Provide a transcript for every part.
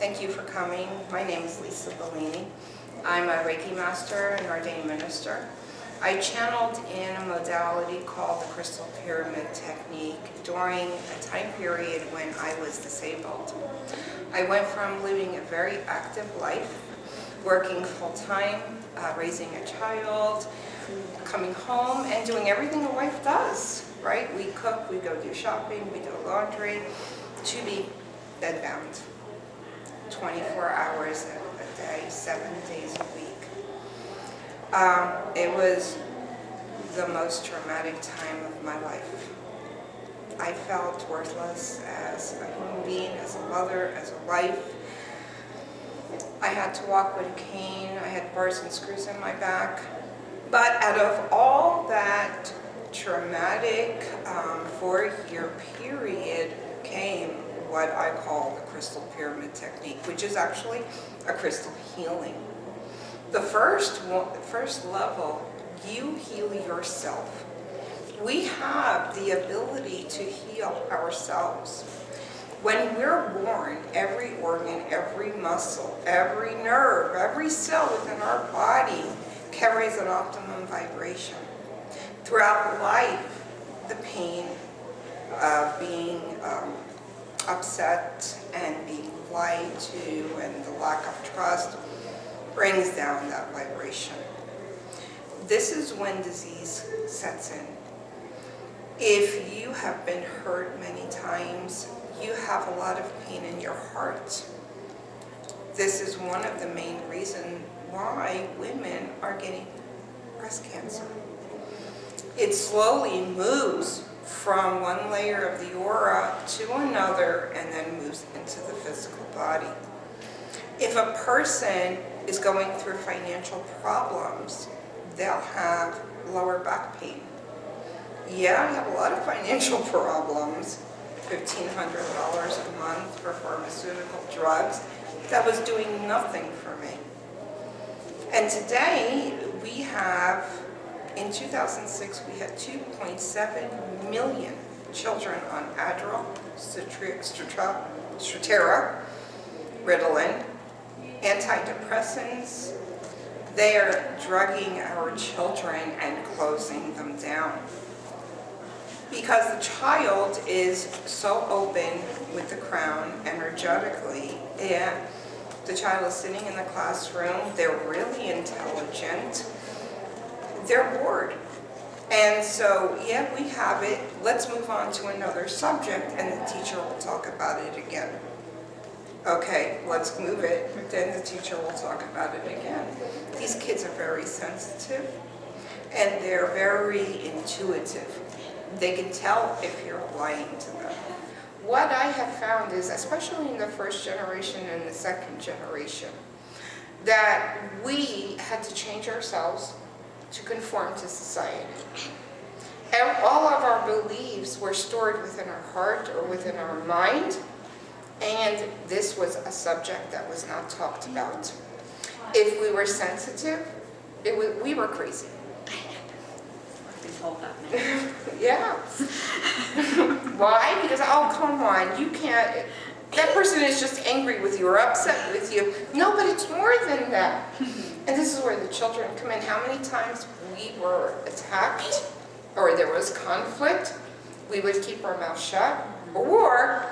Thank you for coming. My name is Lisa Bellini. I'm a Reiki master and ordained minister. I channeled in a modality called the Crystal Pyramid Technique during a time period when I was disabled. I went from living a very active life, working full-time, raising a child, coming home and doing everything a wife does, right? We cook, we go do shopping, we do laundry, to be bedbound 24 hours a day, 7 days a week. It was the most traumatic time of my life. I felt worthless as a human being, as a mother, as a wife. I had to walk with a cane, I had bars and screws in my back. But out of all that traumatic 4-year period came what I call the Crystal Pyramid Technique, which is actually a crystal healing. The first level, you heal yourself. We have the ability to heal ourselves. When we're born, every organ, every muscle, every nerve, every cell within our body carries an optimum vibration. Throughout life, the pain of being upset and being lied to and the lack of trust brings down that vibration. This is when disease sets in. If you have been hurt many times, you have a lot of pain in your heart. This is one of the main reasons why women are getting breast cancer. It slowly moves from one layer of the aura to another and then moves into the physical body. If a person is going through financial problems, they'll have lower back pain. Yeah, I have a lot of financial problems. $1,500 a month for pharmaceutical drugs. That was doing nothing for me. And today, we have, in 2006, we had 2.7 million children on Adderall, Strattera, Ritalin, antidepressants. They are drugging our children and closing them down. Because the child is so open with the crown energetically, and the child is sitting in the classroom, they're really intelligent, they're bored. And so, yeah, we have it. Let's move on to another subject, and the teacher will talk about it again. Okay, let's move it, then the teacher will talk about it again. These kids are very sensitive, and they're very intuitive. They can tell if you're lying to them. What I have found is, especially in the first generation and the second generation, that we had to change ourselves to conform to society. And all of our beliefs were stored within our heart or within our mind, and this was a subject that was not talked about. If we were sensitive, we were crazy. Yeah. Why? Because, oh, come on, you can't, that person is just angry with you or upset with you. No, but it's more than that. And this is where the children come in. How many times we were attacked or there was conflict, we would keep our mouth shut, or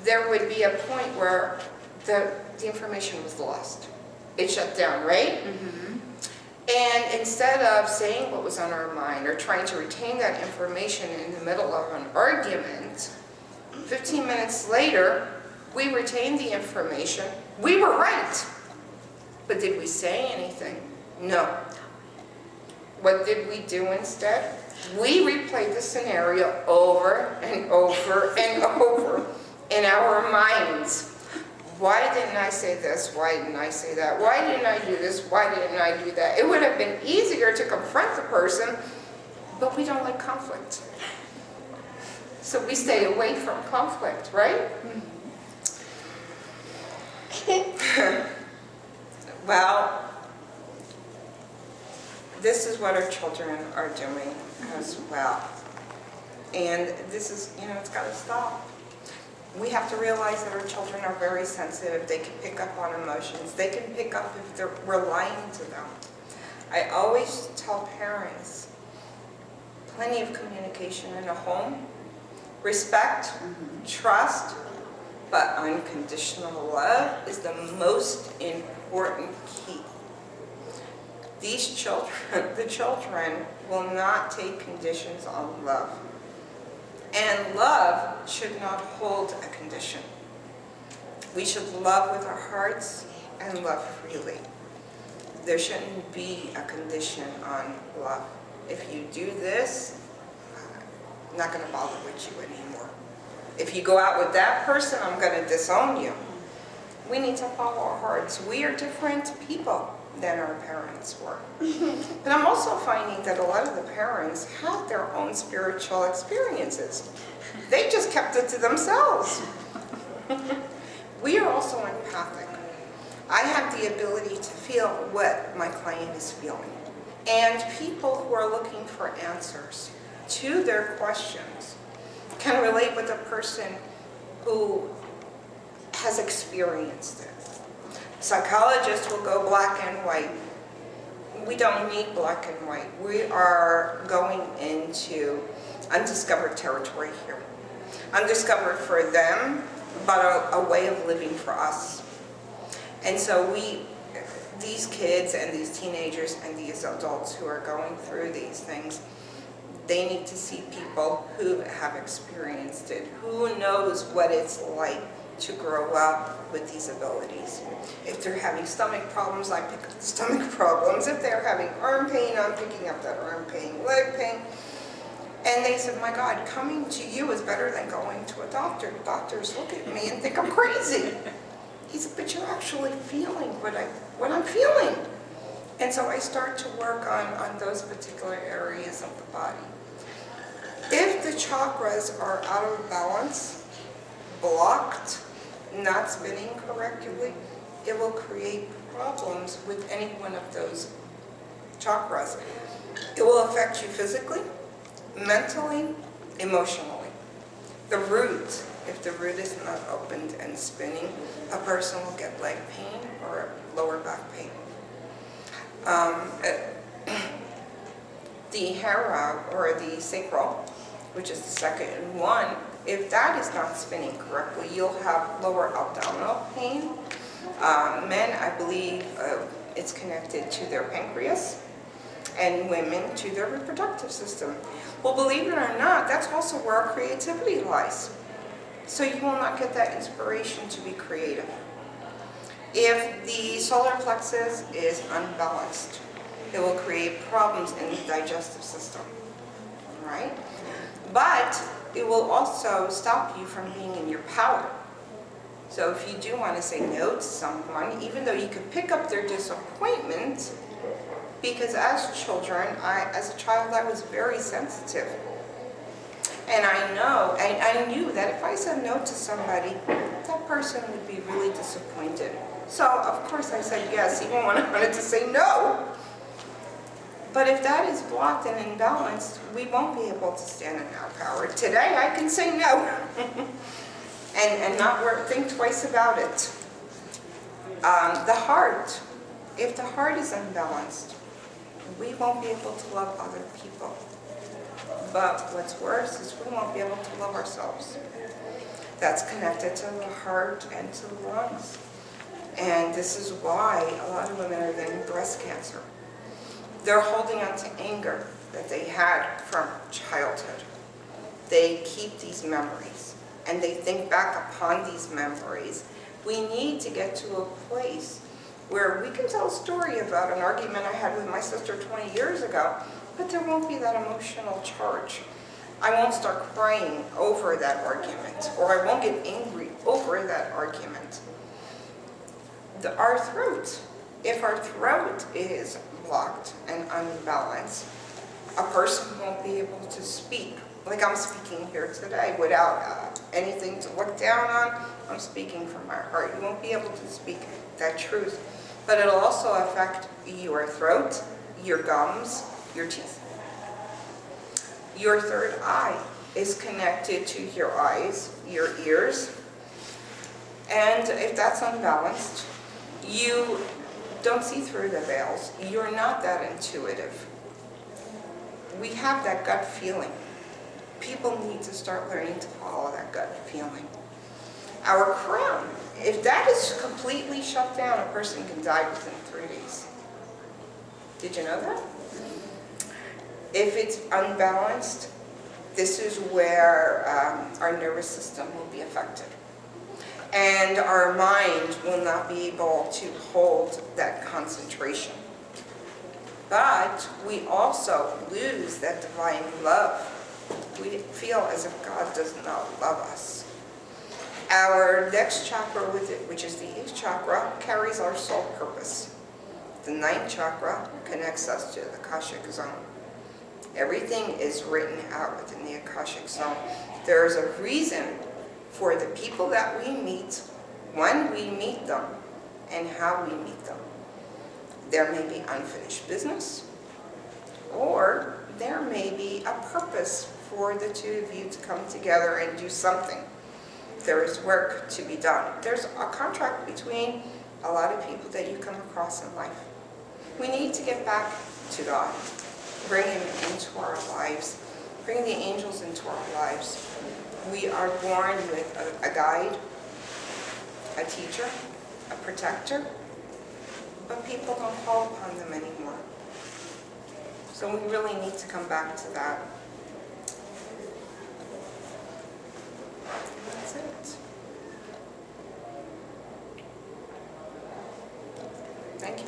there would be a point where the information was lost. It shut down, right? Mm-hmm. And instead of saying what was on our mind or trying to retain that information in the middle of an argument, 15 minutes later, we retained the information. We were right. But did we say anything? No. What did we do instead? We replayed the scenario over and over and over in our minds. Why didn't I say this? Why didn't I say that? Why didn't I do this? Why didn't I do that? It would have been easier to confront the person, but we don't like conflict. So we stay away from conflict, right? Well, this is what our children are doing as well. And this is, it's got to stop. We have to realize that our children are very sensitive. They can pick up on emotions. They can pick up if we're lying to them. I always tell parents, plenty of communication in a home, respect, trust, but unconditional love is the most important key. These children, the children will not take conditions on love. And love should not hold a condition. We should love with our hearts and love freely. There shouldn't be a condition on love. If you do this, I'm not going to bother with you anymore. If you go out with that person, I'm going to disown you. We need to follow our hearts. We are different people than our parents were. But I'm also finding that a lot of the parents have their own spiritual experiences. They just kept it to themselves. We are also empathic. I have the ability to feel what my client is feeling. And people who are looking for answers to their questions can relate with a person who has experienced it. Psychologists will go black and white. We don't need black and white. We are going into undiscovered territory here. Undiscovered for them, but a way of living for us. And so these kids and these teenagers and these adults who are going through these things, they need to see people who have experienced it, who knows what it's like to grow up with these abilities. If they're having stomach problems, I pick up the stomach problems. If they're having arm pain, I'm picking up that arm pain, leg pain. And they said, my God, coming to you is better than going to a doctor. Doctors look at me and think I'm crazy. He said, but you're actually feeling what I'm feeling. And so I start to work on those particular areas of the body. If the chakras are out of balance, blocked, not spinning correctly, it will create problems with any one of those chakras. It will affect you physically, mentally, emotionally. The root, if the root is not opened and spinning, a person will get leg pain or lower back pain. The hara, or the sacral, which is the second one, if that is not spinning correctly, you'll have lower abdominal pain. Men, I believe, it's connected to their pancreas, and women to their reproductive system. Well, believe it or not, that's also where our creativity lies. So you will not get that inspiration to be creative. If the solar plexus is unbalanced, it will create problems in the digestive system, right? But it will also stop you from being in your power. So if you do want to say no to someone, even though you could pick up their disappointment, because as children, as a child, I was very sensitive. And I knew that if I said no to somebody, that person would be really disappointed. So, of course, I said yes, even when I wanted to say no. But if that is blocked and imbalanced, we won't be able to stand in our power. Today, I can say no and not think twice about it. The heart, if the heart is unbalanced, we won't be able to love other people. But what's worse is we won't be able to love ourselves. That's connected to the heart and to the lungs. And this is why a lot of women are getting breast cancer. They're holding on to anger that they had from childhood. They keep these memories, and they think back upon these memories. We need to get to a place where we can tell a story about an argument I had with my sister 20 years ago, but there won't be that emotional charge. I won't start crying over that argument, or I won't get angry over that argument. Our throat, if our throat is blocked and unbalanced, a person won't be able to speak. Like I'm speaking here today without anything to look down on. I'm speaking from my heart. You won't be able to speak that truth. But it'll also affect your throat, your gums, your teeth. Your third eye is connected to your eyes, your ears, And if that's unbalanced, you don't see through the veils. You're not that intuitive. We have that gut feeling. People need to start learning to follow that gut feeling. Our crown, if that is completely shut down, a person can die within 3 days. Did you know that? If it's unbalanced, this is where our nervous system will be affected. And our mind will not be able to hold that concentration. But we also lose that divine love. We feel as if God does not love us. Our next chakra with it, which is the 8th chakra, carries our soul purpose. The 9th chakra connects us to the Akashic zone. Everything is written out within the Akashic zone. There is a reason for the people that we meet, when we meet them, and how we meet them. There may be unfinished business, or there may be a purpose for the two of you to come together and do something. There is work to be done. There's a contract between a lot of people that you come across in life. We need to get back to God, bring Him into our lives, bring the angels into our lives. We are born with a guide, a teacher, a protector, but people don't call upon them anymore. So we really need to come back to that. That's it. Thank you.